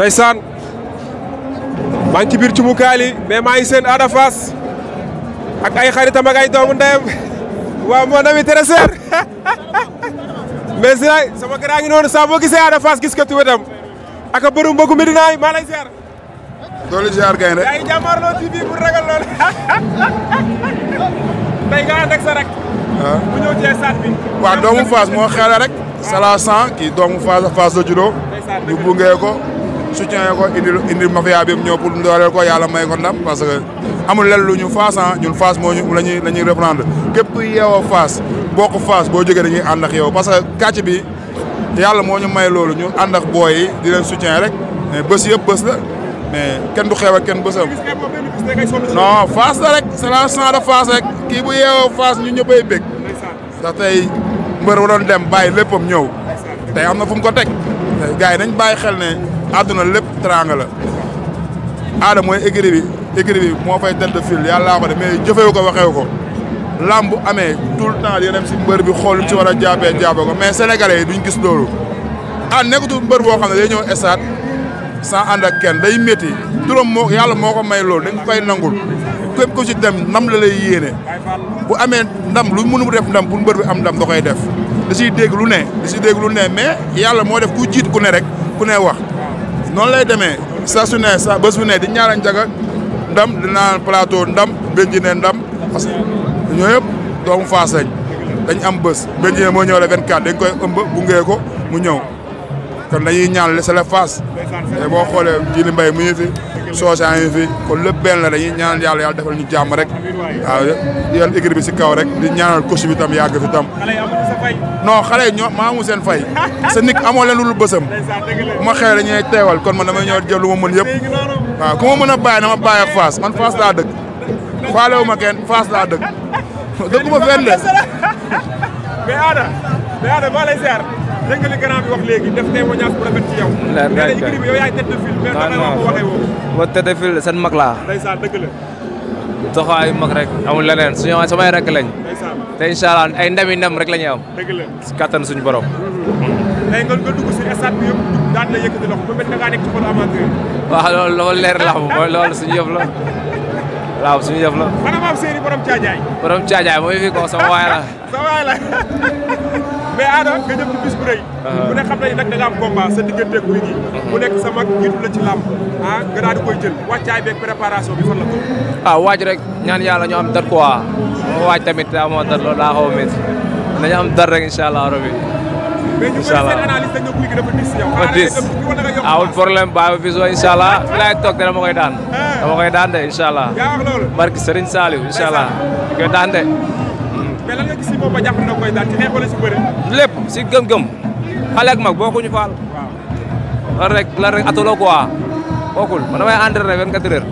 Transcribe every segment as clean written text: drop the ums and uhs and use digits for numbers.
ndeysaan maa ngi ci biir cumukaay li mais maa ngi seen Ada Fass ak ay xaritam ak ay doomu ndeyam waaw mon ami très cher mais si sama gars ngi noonu saa boo gisee Ada Fass gis ko ci wetam ak a bëru mbëggu Medina yi maa lay ziar. doole ziar gaynde. yaa ngi jàmmaarloo TV pour ragal lool tey nga ànd ak sa rek. waaw bu ñëw ci stade bi. waaw doomu Fass moo xeele rek. Sala 100 kii doomu Fass la juddoo. ñu bungee ko soutien ko indi mafia bi ñëw pour dooleel ko yàlla may ko ndam parce que amul lenn lu ñu Fass ñun Fass moo ñu la ñuy reprendre képp ku yeewoo Fass bokk Fass boo jógee dañuy ànd ak yow parce que kàcc bi yàlla moo ñu may loolu ñu ànd ak booy yi di leen soutien rek mais bés yëpp bés la mais kenn du xew ak kenn bésam. non Fass la rek c'est la 100 de Fass rek kii bu yeewoo Fass ñu ñëppay bég ndax tey mbër wa doon dem bàyyi léppam ñëw tey am na fu mu ko teg gars yi nañ bàyyi xel ne àdduna lépp teraanga la Ada mooy écurie bi moo fay tête de file yàlla ko de mais jëfewu ko waxewu ko lamb bu amee tout le temps di dem si mbër bi xool lu ci war a jàppee ko mais sénégalais yi duñ gis loolu nekkatul mbër boo xam ne day ñëw stade sans ànd ak kenn day métti turam moo yàlla moo ko may loolu dañ koy nangul képp ko ci dem ndam la lay yéene bu amee ndam lu mënu def ndam pour mbër bi am ndam da koy def da ciy dégg lu ne mais yàlla moo def ku jiit ku ne rek ku ne wax noonu lay demee saa su ne sa bés bu ne di ñaara njaga ndam dinaa plateau ndam Benjine ndam parce que ñoo yëpp doomu Fass lañ dañ am bés Benjine moo ñëw le 24 dañ koy ëmb bungee ko mu ñëw kon dañuy ñaan c'est la Fass te boo xoolee Jili Mbaye mu ngi fi Sochan yi fi kon lépp benn la dañuy ñaan yàlla defal ñu jàmm rek waaw yéen équipe bi si kaw rek di ñaanal coach bi tam yàgg fi tam non xale yi maa amu seen fay sa nit amoo leen lu dul bësam bu ma xëyee dañuy teewal kon man damay ñëw jël lu ma mën yëpp waaw ku ma mën a bàyyi na ma bàyyi ak Fass man Fass laa dëkk faalewu ma kenn Fass laa dëkk dëkkuma fenn de mais Ada maa lay ziar dégg nga li grand bi wax léegi def témoignage bu rafet ci yow. mais nag équipe bi yow yaay tête de file. mais naka la ko waxee woo. ba tête de file seen mag laa. ndeysaan dëgg la. doxaayu mag rek amul leneen suñu samay rek lañ. ndeysaan te incha allah ay ndam rek la ñuy am. dëgg la si kattan suñu borom. tey nga dugg si stade bi yëpp daan la yëkkati loxo ba mel da ngaa nekk ci xolu amateur. waaw loolu leer la xam mooy loolu suñu yëf la. waaw suñu yëf la. maanaam maam Séeri borom Caajaay. borom Caajaay mooy fi ko sama waay la. sa waay la mais Ada nga jëm ci bis bu rëy. bu ne xam nañu nag da nga am combat sa diggante Gouye Gui. mu nekk sa mag jiitu la ci làmb nga daal di koy jël wàccaay beeg préparation bi fan la toll. waaj rek ñaan yàlla ñu am dar quoi moo waaj tamit te amoo dar loolu daa xaw a métti nañu am dar rek incha allah rabi. mais ñu bëri seen analyse dañ ne Gouye Gui dafa dis yow. dafa dis awul problème baabi biso incha allah fi laay toog te dama koy daan. dama koy daan de incha allah. yaa wax loolu. barki Serigne Saliou incha allah di koy daan de. mais lan nga gis si moom ba jàpp na koy daan ci xeex wala si bëre. lépp si gëm-gëm xale ak mag bokkuñu faal. waaw lan rek atuloo quoi bokkul man damay entraîné 24 heures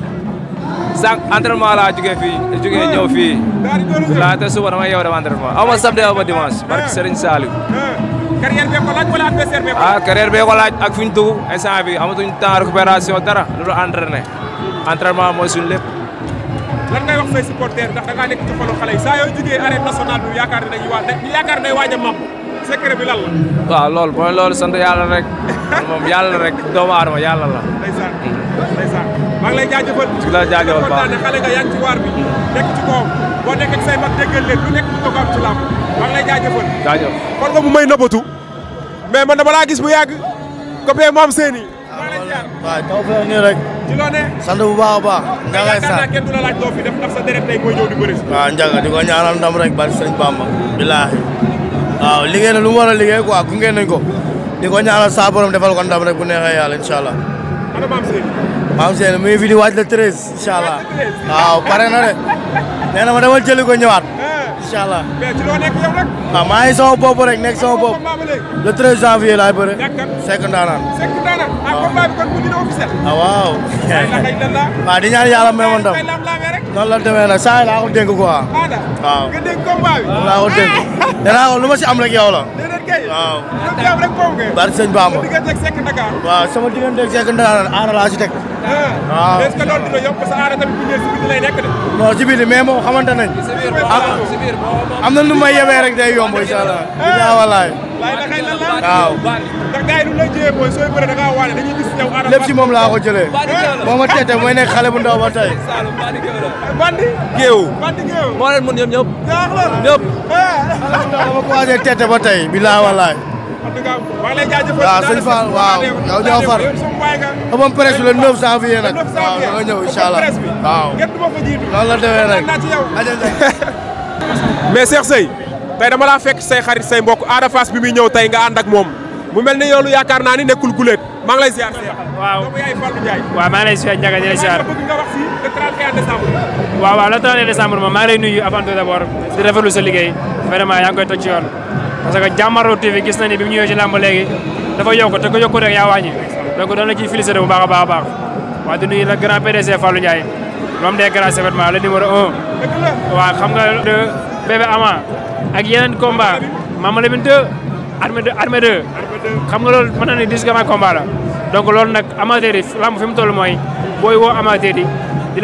sànq entraînement laa jógee ñëw fii. laa te suba damay yow dem entraînement aw ma samedi aw ma dimanche barki Serigne Saliou. carrière bee ko laaj wala adversaire bee ko laaj. carrière bee ko laaj ak fi ñu dugg instant bi amatuñ temps récupération dara lu dul entraîné entraînement mooy suñu lépp. lan ngay wax say supporter ndax da ngaa nekk ci xolu xale yi saa yoo jugee arène nationale bi yaakaar ne day waaj a màpp secret bi lan la. waaw loolu mooy loolu sant yàlla rek moom yàlla rek doomu aadama yàlla la. ndeysaan ndeysaan maa ngi lay jaajëfal. di la jaajëfal baax ne xale nga yaa ngi ci waar bi nekk ci kawam boo nekk ak say mag déggal leen lu nekk ñu ko am ci làmb maa ngi lay jaajëfal. jaajëf kon nga mu may nëbbatu mais man dama laa gis bu yàgg copain Mame Seny. waaw taw feex nii rek. ci loo ne. sant bu baax a baax. Ndiaga sant kenn du la laaj loo fi def ndax sa deret tey mooy ñëw di bëri si. waaw Ndiaga di ko ñaanal ndam rek bari Sëriñ Bamba. billaahi waaw liggéey na lu mu war a liggéey quoi gunge nañ ko. di ko ñaanal saa borom defal ko ndam rek bu neexee yàlla incha allah. ana Mame Seny. Mame Seny mu ngi fi di waaj le 13 incha allah. waaw pare na de. nee na ma demal jëli ko ñëwaat. incha allah. mais ci loo nekk yow nag. waaw maa ngi sama bopp rek nekk sama bopp. le 13 janvier laay bëre. Seck Ndaanaan. Seck Ndaanaan. ah combat bi kon bu dina officiel. ah waaw. waaw di ñaan yàlla may ma ndam. noonu la demee nag saa yi laa ko dénk quoi. waaw. nga dégg combat bi. laa ko dénk. danaa ko lu ma si am rek yow la. déedéet kay. waaw. lu am rek moom kay. bari sëñ Bamba. sa diggante ak Seck Ndakaaru. waaw sama diggante ak Seck Ndaanaan aara laa si teg. waaw est-ce que loolu dina yomb parce que aara tamit bu ñëwee si biir lay nekk de. non ci biir mais moom xamante nañ. si biir am na nu may yemee rek day yomb incha allah. dinaa walaay. waaw. ndax gars yi lu lay jëyee mooy sooy bëre da ngaa waane dañuy gis yow. lépp ci moom laa ko jëlee. moo ma tete mooy nekk xale bu ndaw ba tey. bandi géew. bandi géew. moo leen mën ñëpp. ñëpp. dama commencé tete ba tey bilaa walaay. maa ngi lay jaajëfal. waaw sëñ Fall waaw yow ñoo far. xamoon presse bi le 9 janvier nag. waaw da nga ñëw incha allah waaw. loolu la demee rek. mais Cheikh Seye tey dama laa fekk say xarit say mbokk Ada Fass bi muy ñëw tey nga ànd ak moom mu mel ni yow yaakaar naa ni nekkul guléet maa ngi lay ziar Cheikh. waaw doomu yaay Fallou Ndiaye. waaw maa ngi lay ziar Ndiaga di la ziar. bëgg nga wax si le 31 décembre. waaw le 31 décembre moom maa ngi lay nuyu avant tout d'abord di rafetlu sa liggéey vraiment yaa ngi koy toj ci yoon parce que Jàmmarloo TV gis na ni bi mu ñëwee ci làmb léegi dafa yokk te ko yokku rek yaa wàññi donc doon la ciy félicité bu baax a baax a baax waaw di nuyu le grand PDG Fallou Ndiaye l'homme des grands événements le numéro 1 waaw xam nga de bébé Ama ak yeneen combat Mama Lamine 2 armée 2 xam nga loolu mën na ne 10 grands combat la donc loolu nag amateur yi lamb fi mu toll mooy booy woo amateur yi di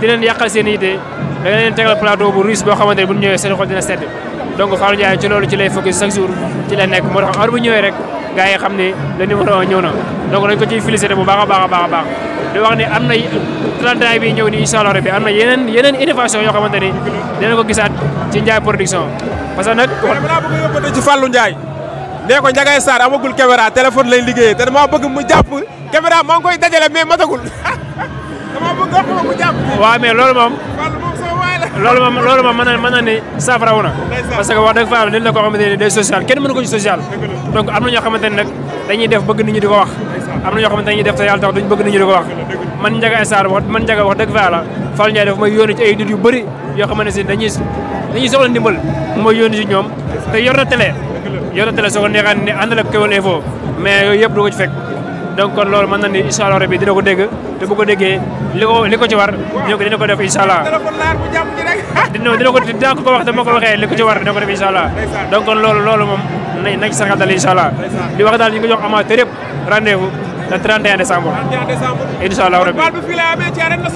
leen yàqal seen yite da nga leen tegal plateau bu riche boo xamante ne bu ñu ñëwee seen xol dina sedd donc Fallou Ndiaye ci loolu ci lay focus chaque jour ci lay nekk moo tax heure bu ñëwee rek gars yi xam ne le numéro 1 ñëw na donc dañ ko ciy félicité bu baax a baax a baax a baax di wax ne am na 31 bi ñëw ni incha allah rabbi am na yeneen innovation yoo xamante ni dinañ ko gisaat ci Ndiaye production parce que nag. dama laa bëgg a yóbbante ci Fallou Ndiaye nee ko Ndiaga Sarr amagul caméra téléphone lay liggéeyee te dama bëgg mu jàpp caméra maa ngi koy dajale mais matagul dama bëgg nga xam mu jàpp. waaw mais loolu moom. Fallou moom sama waay la. loolu moom mën na ni saafarawu na parce que wax dëgg fa nit la koo xamante ne day social kenn mënu ko ci social donc am na ñoo xamante ne nag dañuy def bëgg nit ñi di ko wax am na ñoo xamante ne dañuy def te yàlla tax duñ bëgg nit ñi di ko wax man Ndiaga Sarr wax dëgg fa la Fallou Ndiaye daf may yónni ci ay nit yu bëri yoo xamante ne dañuy soxla ndimbal mu may yónni ci ñoom te yor na télé soo ko neexaan ne àndal ak Kewel Info mais yooyu yëpp du ko ci fekk donc kon loolu mën na ni incha allah rabbi dina ko dégg te bu ko déggee li ko ci war dina ko def incha allah dina ko wax te moo ko waxee li ko ci war dina ko def incha allah donc kon loolu moom nañ ci saxal dal incha allah di wax daal ñu ngi jox amateur yëpp rendez-vous le 31 décembre incha allah rabbi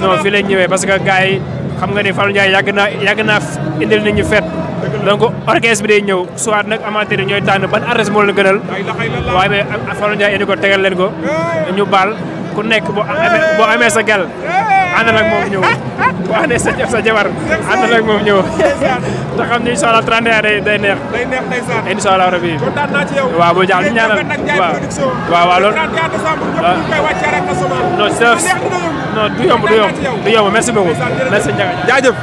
non fii lañ ñëwee parce que gars yi xam nga ni Fallou Ndiaye yàgg naa indil nit ñu fête donc orchestre bi day ñëw soit nag amateur yi ñooy tànn ban artiste moo leen gënal waaye mais Fallou Ndiaye indi ko tegal leen ko ñu baal ku nekk boo amee sa gel àndal ak moom ñëw boo amee sa jabar àndal ak moom ñëw te xam ni incha allah 31 day neex incha allah rabi waaw boo jaaxal ñu ñaanal waaw loolu non du yomb merci beaucoup merci Ndiaga jaajëf